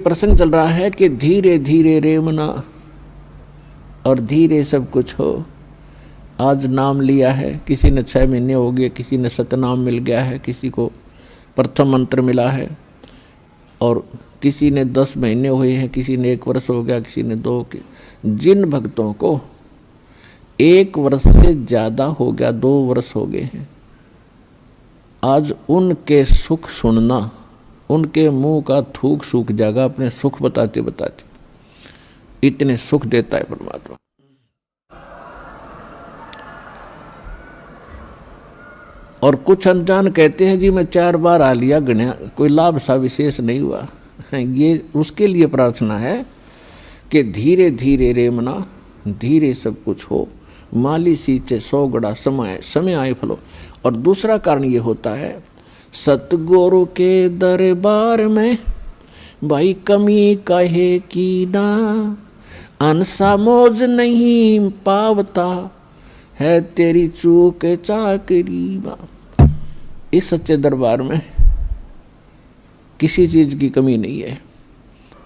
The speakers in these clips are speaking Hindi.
प्रसंग चल रहा है कि धीरे धीरे रेमना और धीरे सब कुछ हो। आज नाम लिया है, किसी ने 6 महीने हो गए, किसी ने सतनाम मिल गया है, किसी को प्रथम मंत्र मिला है, और किसी ने 10 महीने हुए हैं, किसी ने 1 वर्ष हो गया, किसी ने 2 के। जिन भक्तों को 1 वर्ष से ज़्यादा हो गया, 2 वर्ष हो गए हैं, आज उनके सुख सुनना, उनके मुंह का थूक सूख जाएगा अपने सुख बताते बताते। इतने सुख देता है परमात्मा। और कुछ अनजान कहते हैं जी मैं 4 बार आ लिया, गणिया कोई लाभ सा विशेष नहीं हुआ। ये उसके लिए प्रार्थना है कि धीरे धीरे रेमना, धीरे सब कुछ हो, माली सींचे 100 गड़ा समय आए फलो। और दूसरा कारण ये होता है, सतगुरु के दरबार में भाई कमी कहे की ना, अनसा मौज नहीं पावता है तेरी चूक चाकरी माँ। इस सच्चे दरबार में किसी चीज की कमी नहीं है।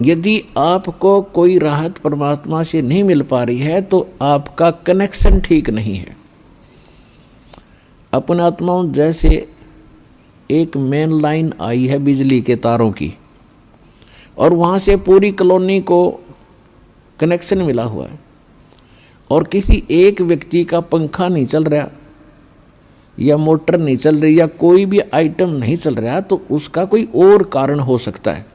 यदि आपको कोई राहत परमात्मा से नहीं मिल पा रही है तो आपका कनेक्शन ठीक नहीं है। अपने आत्माओं, जैसे एक मेन लाइन आई है बिजली के तारों की, और वहाँ से पूरी कॉलोनी को कनेक्शन मिला हुआ है, और किसी एक व्यक्ति का पंखा नहीं चल रहा या मोटर नहीं चल रही या कोई भी आइटम नहीं चल रहा, तो उसका कोई और कारण हो सकता है।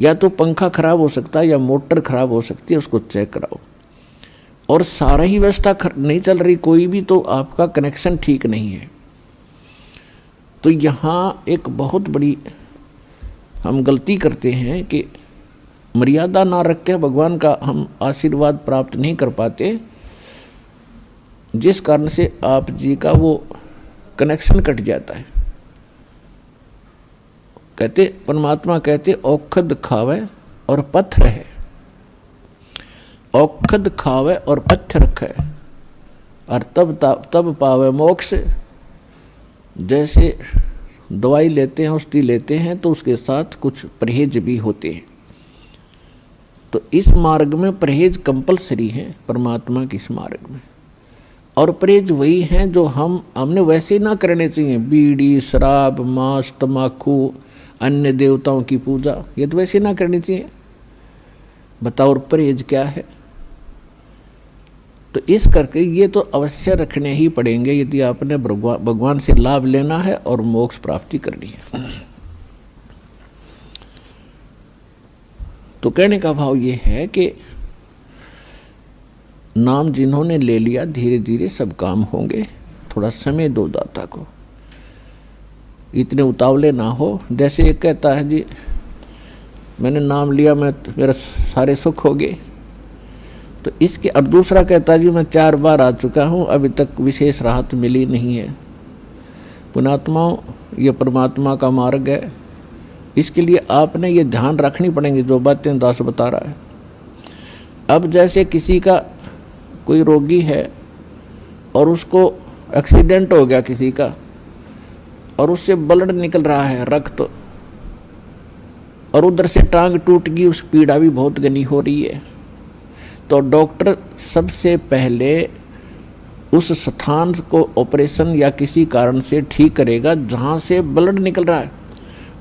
या तो पंखा खराब हो सकता है या मोटर खराब हो सकती है, उसको चेक कराओ। और सारा ही व्यवस्था नहीं चल रही कोई भी, तो आपका कनेक्शन ठीक नहीं है। तो यहाँ एक बहुत बड़ी हम गलती करते हैं कि मर्यादा ना रख के भगवान का हम आशीर्वाद प्राप्त नहीं कर पाते, जिस कारण से आप जी का वो कनेक्शन कट जाता है। कहते परमात्मा कहते औखद खावे और पत्थर है, औखद खावे और पत्थर रखे और तब पावे मोक्ष। जैसे दवाई लेते हैं, औषधि लेते हैं, तो उसके साथ कुछ परहेज भी होते हैं। तो इस मार्ग में परहेज कंपलसरी है परमात्मा के इस मार्ग में। और परहेज वही हैं जो हमने वैसे ही ना करने चाहिए। बीड़ी, शराब, मांस, तम्बाकू, अन्य देवताओं की पूजा, ये तो वैसे ही ना करनी चाहिए। बताओ और परहेज क्या है? तो इस करके ये तो अवश्य रखने ही पड़ेंगे यदि आपने भगवान से लाभ लेना है और मोक्ष प्राप्ति करनी है। तो कहने का भाव ये है कि नाम जिन्होंने ले लिया, धीरे धीरे सब काम होंगे। थोड़ा समय दो दाता को, इतने उतावले ना हो। जैसे एक कहता है जी मैंने नाम लिया, मेरा सारे सुख हो गए, तो इसके। और दूसरा कहता है जी मैं 4 बार आ चुका हूँ, अभी तक विशेष राहत मिली नहीं है। पुण्यात्माओं, ये परमात्मा का मार्ग है, इसके लिए आपने ये ध्यान रखनी पड़ेंगी जो बातें दास बता रहा है। अब जैसे किसी का कोई रोगी है और उसको एक्सीडेंट हो गया किसी का, और उससे ब्लड निकल रहा है, रक्त, और उधर से टांग टूट गई, उस पीड़ा भी बहुत घनी हो रही है, तो डॉक्टर सबसे पहले उस स्थान को ऑपरेशन या किसी कारण से ठीक करेगा जहाँ से ब्लड निकल रहा है।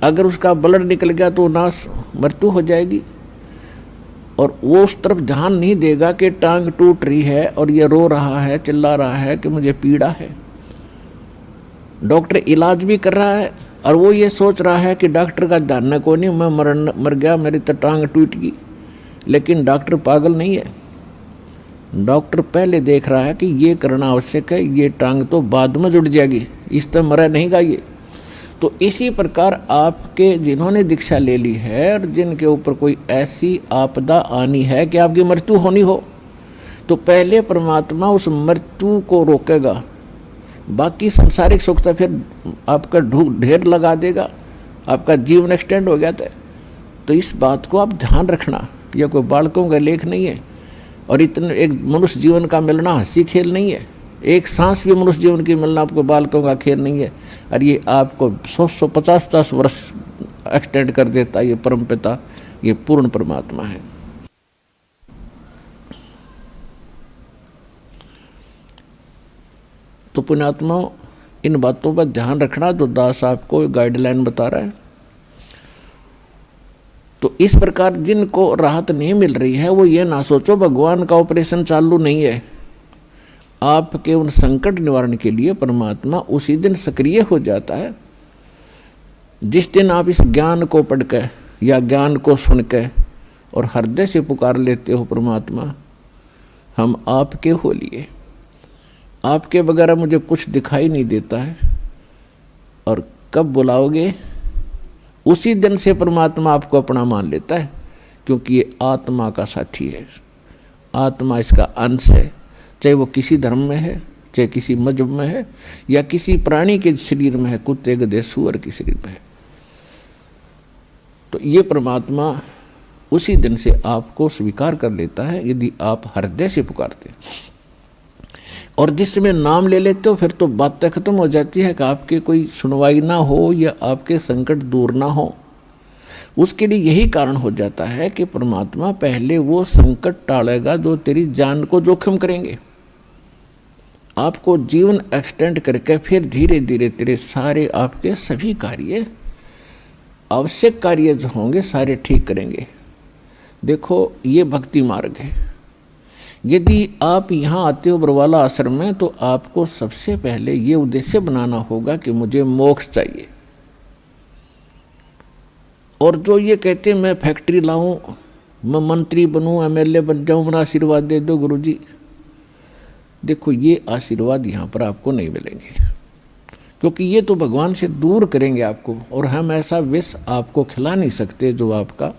अगर उसका ब्लड निकल गया तो नाश मृत्यु हो जाएगी, और वो उस तरफ ध्यान नहीं देगा कि टांग टूट रही है और ये रो रहा है, चिल्ला रहा है कि मुझे पीड़ा है। डॉक्टर इलाज भी कर रहा है और वो ये सोच रहा है कि डॉक्टर का ध्यान को नहीं, मैं मर गया, मेरी तो टांग टूट गई। लेकिन डॉक्टर पागल नहीं है, डॉक्टर पहले देख रहा है कि ये करना आवश्यक है, ये टांग तो बाद में जुड़ जाएगी, इस तरह मरा नहीं गा ये। तो इसी प्रकार आपके जिन्होंने दीक्षा ले ली है और जिनके ऊपर कोई ऐसी आपदा आनी है कि आपकी मृत्यु होनी हो, तो पहले परमात्मा उस मृत्यु को रोकेगा, बाकी संसारिक सुख तो फिर आपका ढेर लगा देगा, आपका जीवन एक्सटेंड हो गया था। तो इस बात को आप ध्यान रखना, यह कोई बालकों का लेख नहीं है, और इतने एक मनुष्य जीवन का मिलना हंसी खेल नहीं है। एक सांस भी मनुष्य जीवन की मिलना आपको बालकों का खेल नहीं है। और ये आपको 100-150 वर्ष एक्सटेंड कर देता, ये परमपिता, ये पूर्ण परमात्मा है। तो पुण्यात्मा, इन बातों पर ध्यान रखना जो दास आपको गाइडलाइन बता रहा है। तो इस प्रकार जिनको राहत नहीं मिल रही है वो ये ना सोचो भगवान का ऑपरेशन चालू नहीं है। आपके उन संकट निवारण के लिए परमात्मा उसी दिन सक्रिय हो जाता है जिस दिन आप इस ज्ञान को पढ़कर या ज्ञान को सुनकर और हृदय से पुकार लेते हो, परमात्मा हम आपके हो लिए, आपके बगैर मुझे कुछ दिखाई नहीं देता है। और कब बुलाओगे उसी दिन से परमात्मा आपको अपना मान लेता है, क्योंकि ये आत्मा का साथी है, आत्मा इसका अंश है। चाहे वो किसी धर्म में है, चाहे किसी मजहब में है, या किसी प्राणी के शरीर में है, कुत्ते गधे सूअर के शरीर में है। तो ये परमात्मा उसी दिन से आपको स्वीकार कर लेता है यदि आप हृदय से पुकारते हैं। और जिस समय नाम ले लेते हो फिर तो बातें खत्म हो जाती है कि आपके कोई सुनवाई ना हो या आपके संकट दूर ना हो। उसके लिए यही कारण हो जाता है कि परमात्मा पहले वो संकट टालेगा जो तेरी जान को जोखिम करेंगे। आपको जीवन एक्सटेंड करके फिर धीरे धीरे तेरे सारे आपके सभी कार्य, आवश्यक कार्य जो होंगे सारे ठीक करेंगे। देखो ये भक्ति मार्ग है। यदि आप यहाँ आते हो बरवाला आश्रम में तो आपको सबसे पहले ये उद्देश्य बनाना होगा कि मुझे मोक्ष चाहिए। और जो ये कहते मैं फैक्ट्री लाऊं, मैं मंत्री बनूं, एमएलए बन जाऊं, मेरा आशीर्वाद दे दो गुरुजी, देखो ये आशीर्वाद यहाँ पर आपको नहीं मिलेंगे, क्योंकि ये तो भगवान से दूर करेंगे आपको। और हम ऐसा विष आपको खिला नहीं सकते जो आपका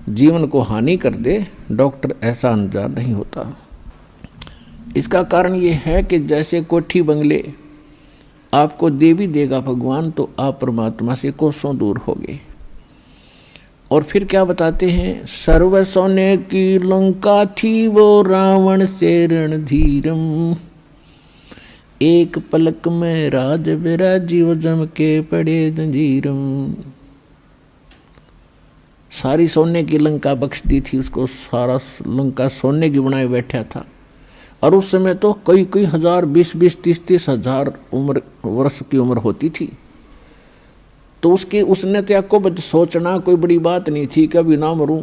जीवन को हानि कर दे। डॉक्टर ऐसा अनजान नहीं होता। इसका कारण ये है कि जैसे कोठी बंगले आपको दे भी देगा भगवान तो आप परमात्मा से कोसों दूर होगे। और फिर क्या बताते हैं, सर्व सोने की लंका थी वो रावण से रणधीरम, एक पलक में राज विराजीव जम के पड़े जंजीरम। सारी सोने की लंका बख्श दी थी उसको, सारा लंका सोने की बनाए बैठा था। और उस समय तो कई कई हजार, 20-20, 30-30 हजार वर्ष की उम्र होती थी। तो उसने तो आपको सोचना कोई बड़ी बात नहीं थी कि अभी ना मरूं,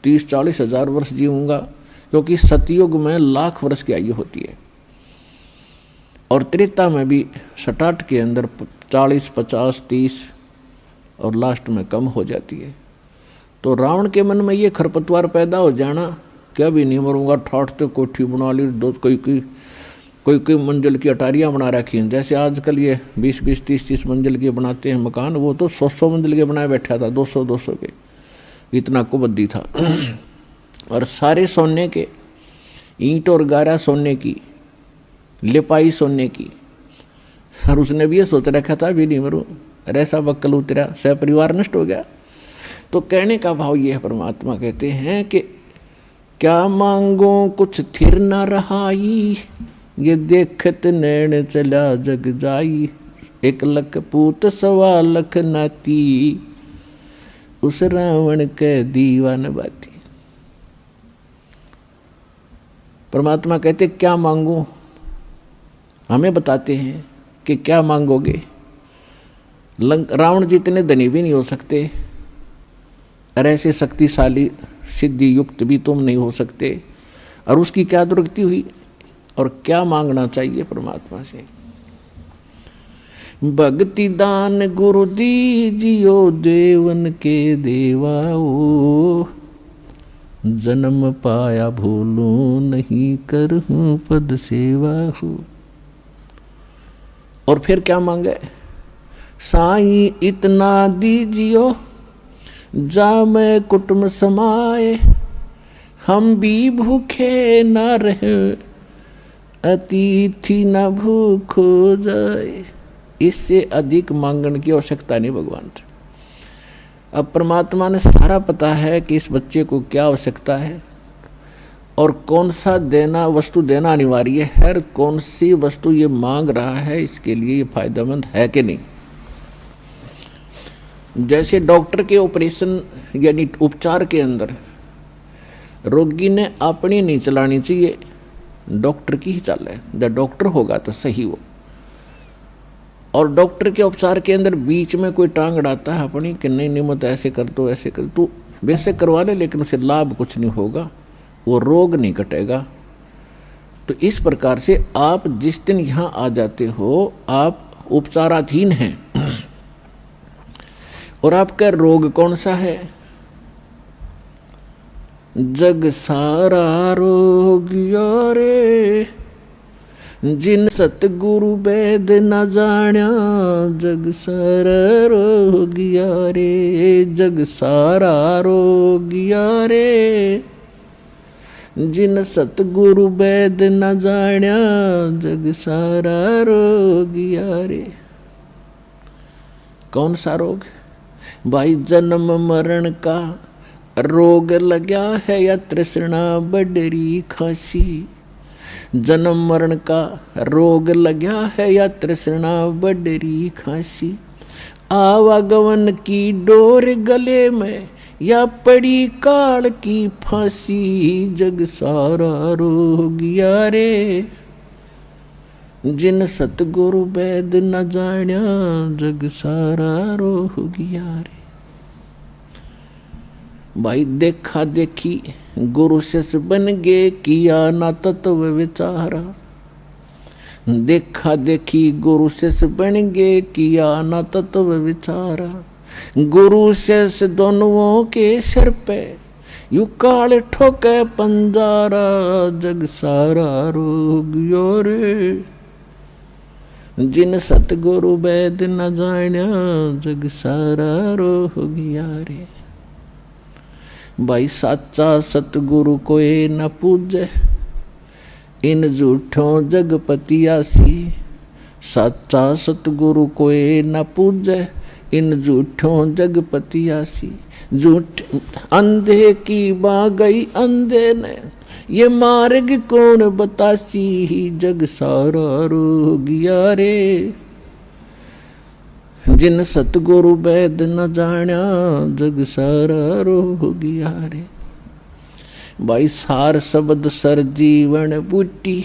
30-40 हजार वर्ष जीऊँगा, क्योंकि सतयुग में लाख वर्ष की आयु होती है। और त्रेता में भी 67 के अंदर 40, 50, 30 और लास्ट में कम हो जाती है। तो रावण के मन में ये खरपतवार पैदा हो जाना कि अभी नहीं मरूंगा, ठाठ तो कोठी बना ली, दो कोई मंजिल की अटारियाँ बना रखी हैं। जैसे आजकल ये 20-20, 30-30 मंजिल के बनाते हैं मकान, वो तो 100 मंजिल के बनाए बैठा था, 200 के, इतना कुबद्दी था। और सारे सोने के, ईंट और गारा सोने की, लिपाई सोने की। और उसने भी ये सोच रखा था भी नहीं मरूं, अरे ऐसा बक्कल उतरा, सह परिवार नष्ट हो गया। तो कहने का भाव ये है, परमात्मा कहते हैं कि क्या मांगो कुछ थिर न रहाई, ये देखत नैन चला जग जाई, 1 लख पूत 1.25 लाख नाती, उस रावण के दीवान बाती। परमात्मा कहते क्या मांगो, हमें बताते हैं कि क्या मांगोगे। रावण जितने धनी भी नहीं हो सकते और ऐसे शक्तिशाली सिद्धि युक्त भी तुम नहीं हो सकते। और उसकी क्या दुर्गति हुई और क्या मांगना चाहिए परमात्मा से। भक्ति दान गुरु दीजियो देवन के देवाओ, जन्म पाया भूलूं नहीं करहूं पद सेवा हो। और फिर क्या मांगे, साईं इतना दीजियो जा मैं कुटुंब समाए, हम भी भूखे न रहे अतिथि न भूख हो जाए। इससे अधिक मांगने की आवश्यकता नहीं भगवान से। अब परमात्मा ने सारा पता है कि इस बच्चे को क्या आवश्यकता है और कौन सा वस्तु देना अनिवार्य है और कौन सी वस्तु ये मांग रहा है, इसके लिए ये फायदेमंद है कि नहीं। जैसे डॉक्टर के ऑपरेशन यानी उपचार के अंदर रोगी ने अपनी नहीं चलानी चाहिए, डॉक्टर की ही चले, जब डॉक्टर होगा तो सही हो। और डॉक्टर के उपचार के अंदर बीच में कोई टांग अड़ाता है अपनी कि नहीं नहीं मत ऐसे कर दो ऐसे कर, तो वैसे करवा ले, लेकिन उसे लाभ कुछ नहीं होगा, वो रोग नहीं कटेगा। तो इस प्रकार से आप जिस दिन यहाँ आ जाते हो आप उपचाराधीन हैं, और आपका रोग कौन सा है? जग सारा रोग यारे जिन सतगुरु वेद न जाण्या, जग सारा रोग यारे, जग सारा रोग यारे जिन सतगुरु वेद न जाण्या, जग सारा रोग यारे। कौन सा रोग? भाई जन्म मरण का रोग लग्या है या तृष्णा बडरी खांसी, जन्म मरण का रोग लग्या है या तृष्णा बडरी खांसी, आवागमन की डोर गले में या पड़ी काल की फांसी, जग सारा रोग यारे जिन सतगुरु वेद न जाण्या, जग सारा रोग यारे। भाई देखा देखी गुरु शिष्य बन गे, किया ना तत्व विचारा, देखा देखी गुरु शिष्य बन गे, किया ना तत्व विचारा, गुरु शिष्य दोनों के सिर पे यू काल ठोके पंजारा, जग सारा रोग योरे जिन सतगुरु वेद न जाण्या, जग सारा रोग यारे। भाई साचा सतगुरु कोई न पूजे, इन झूठों जगपतियासी, साचा सतगुरु कोई न पूजे, इन झूठों जगपतियासी, झूठ अंधे की बाँ गई अंधे ने, ये मार्ग कौन बतासी, जग सारा रोग यारे जिन सतगुरु वेद न जाण्या, जग सारा रोग यारे। भाई सार शब्द सर जीवन बूटी,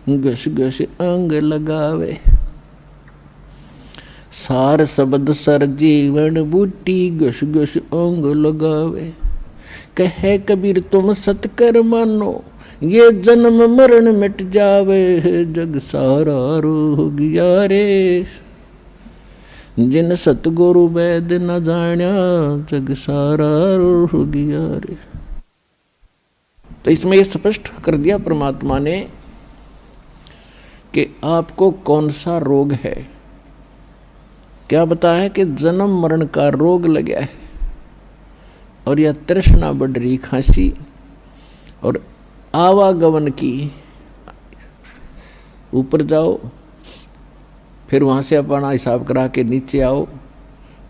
घस घस अंग लगावे, सार शब्द सर जीवन बूटी, घस घस अंग लगावे, कहे कबीर तुम सतकर मानो, ये जन्म मरण मिट जावे, जग सारा रोग यारे जिन सतगुरु वेद न जाण्या, जग सारा रोग यारे। तो इसमें ये स्पष्ट कर दिया परमात्मा ने कि आपको कौन सा रोग है। क्या बताया कि जन्म मरण का रोग लगा है, और यह तृष्णा बढ़ रही खांसी, और आवागमन की, ऊपर जाओ फिर वहाँ से अपना हिसाब करा के नीचे आओ,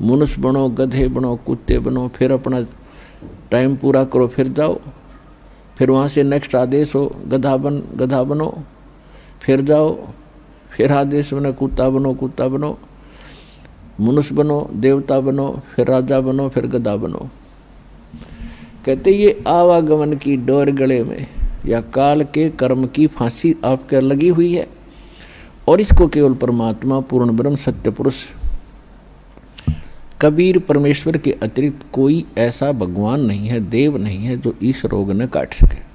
मनुष्य बनो, गधे बनो, कुत्ते बनो, फिर अपना टाइम पूरा करो, फिर जाओ, फिर वहाँ से नेक्स्ट आदेश हो गधा बनो, फिर जाओ, फिर आदेश बनो कुत्ता बनो, मनुष्य बनो, देवता बनो, फिर राजा बनो, फिर गधा बनो। कहते ये आवागमन की डोर गले में या काल के कर्म की फांसी आपके लगी हुई है, और इसको केवल परमात्मा पूर्ण ब्रह्म सत्य पुरुष कबीर परमेश्वर के अतिरिक्त कोई ऐसा भगवान नहीं है, देव नहीं है जो इस रोग न काट सके।